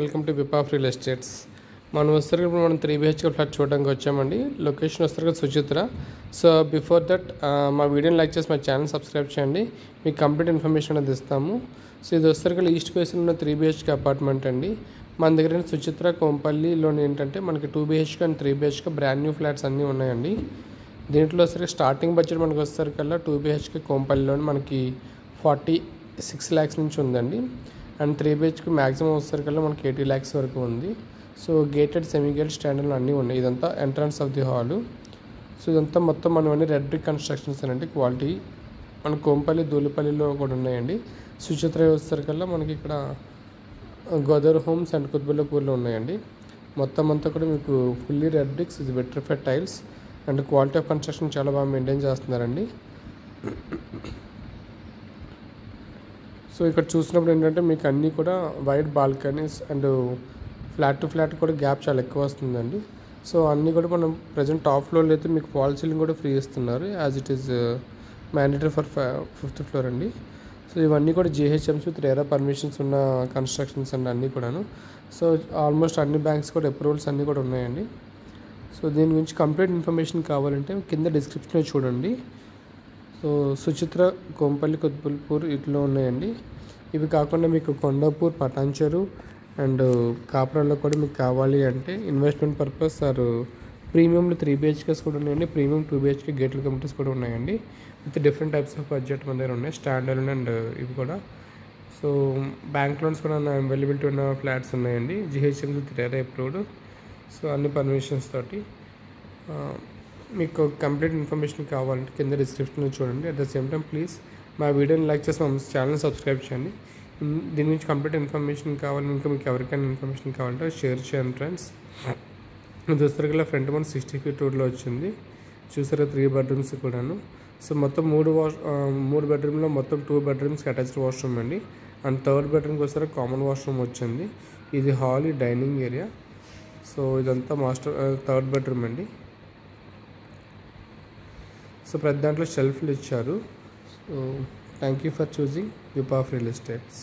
Welcome to విపాఫ్ real estates. మనం వస్తారు మనం 3 BHK ఫ్లాట్ చూడడానికి వచ్చామండి. లొకేషన్ వస్తారు సుచిత్ర. సో బిఫోర్ దట్ మా వీడియోని లైక్ చేసి మా ఛానల్ సబ్స్క్రైబ్ చేయండి. మీకు కంప్లీట్ ఇన్ఫర్మేషన్ అనేది ఇస్తాము. సో ఇది వస్తారు ఈస్ట్ ఫేస్లో ఉన్న 3 BHK అపార్ట్మెంట్ అండి. మన దగ్గర సుచిత్ర కోంపల్లిలోని ఏంటంటే మనకి 2 BHK and 3 BHK brand new flats అన్నీ ఉన్నాయండి. దీంట్లో వస్తారు స్టార్టింగ్ బడ్జెట్ మనకు వస్తారు కల్లా 2 BHK కోంపల్లిలోని మనకి 46 lakhs నుంచి ఉందండి. అండ్ 3 BHK మ్యాక్సిమం వస్తారు కల్లా మనకి 80 lakhs వరకు ఉంది. So gated semi gate standard అన్నీ ఉన్నాయి. ఇదంతా entrance of the hall. So ఇదంతా మొత్తం మనవన్నీ రెడ్ బ్రిక్ కన్స్ట్రక్షన్స్ అండి. క్వాలిటీ మన కోంపల్లి దూలిపల్లిలో కూడా ఉన్నాయండి. సుచిత్ర వస్తారు కల్లా మనకి ఇక్కడ గోదావరి హోమ్స్ అండ్ కుత్బుల్లాపూర్లో ఉన్నాయండి. మొత్తం అంతా కూడా మీకు ఫుల్లీ రెడ్ బ్రిక్స్, ఇది vitrified tiles and quality of construction చాలా బాగా మెయింటైన్ చేస్తున్నారండి. సో ఇక్కడ చూసినప్పుడు ఏంటంటే మీకు అన్నీ కూడా wide balconies and flat to flat కూడా గ్యాప్ చాలా ఎక్కువ వస్తుందండి. సో అన్నీ కూడా మనం ప్రజెంట్ టాప్ ఫ్లోర్లో అయితే మీకు ఫాల్ సీలింగ్ కూడా ఫ్రీ ఇస్తున్నారు, as it is mandatory for 5th floor అండి. సో ఇవన్నీ కూడా GHMC విత్ రేరా పర్మిషన్స్ ఉన్న కన్స్ట్రక్షన్స్ అండి అన్నీ కూడాను. సో ఆల్మోస్ట్ అన్ని బ్యాంక్స్ కూడా అప్రూవల్స్ అన్నీ కూడా ఉన్నాయండి. సో దీని గురించి కంప్లీట్ ఇన్ఫర్మేషన్ కావాలంటే కింద డిస్క్రిప్షన్లో చూడండి. సో సుచిత్ర, కోంపల్లి, కుత్బుల్లాపూర్ ఇట్లా ఉన్నాయండి. ఇవి కాకుండా మీకు కొండాపూర్, పటాన్చెరు అండ్ కాపురాల్లో కూడా మీకు కావాలి అంటే ఇన్వెస్ట్మెంట్ పర్పస్ ఆర్ ప్రీమియంలో 3 BHKs కూడా ఉన్నాయండి. ప్రీమియం 2 BHK గేటెడ్ కమ్యూనిటీస్ కూడా ఉన్నాయండి. With different types of budget మన దగ్గర ఉన్నాయి, స్టాండర్డ్ అండ్ ఇవి కూడా. సో బ్యాంక్ లోన్స్ కూడా అవైలబిలిటీ ఉన్న ఫ్లాట్స్ ఉన్నాయండి. GHMC with RERA approved. So అన్ని పర్మిషన్స్ తోటి. మీకు కంప్లీట్ ఇన్ఫర్మేషన్ కావాలంటే కింద డిస్క్రిప్షన్లో చూడండి. At the same time please మా వీడియోని లైక్ చేసి మా ఛానల్ సబ్స్క్రైబ్ చేయండి. దీని నుంచి కంప్లీట్ ఇన్ఫర్మేషన్ కావాలి, ఇంకా మీకు ఎవరికైనా ఇన్ఫర్మేషన్ కావాలంటే షేర్ చేయండి ఫ్రెండ్స్. దోస్తరికల్లా ఫ్రంట్ మన 60 feet రోడ్లో వచ్చింది. చూసారా 3 bedrooms కూడాను. సో మొత్తం 3 bedroomలో మొత్తం 2 bedrooms అటాచ్డ్ వాష్రూమ్ అండి. అండ్ 3rd bedroomకి వస్తారు కామన్ వాష్రూమ్ వచ్చింది. ఇది హాల్, డైనింగ్ ఏరియా. సో ఇదంతా మాస్టర్ 3rd bedroom అండి. సో ప్రతి దాంట్లో షెల్ఫ్లు ఇచ్చారు. So thank you for choosing విపాఫ్ రియల్ ఎస్టేట్స్.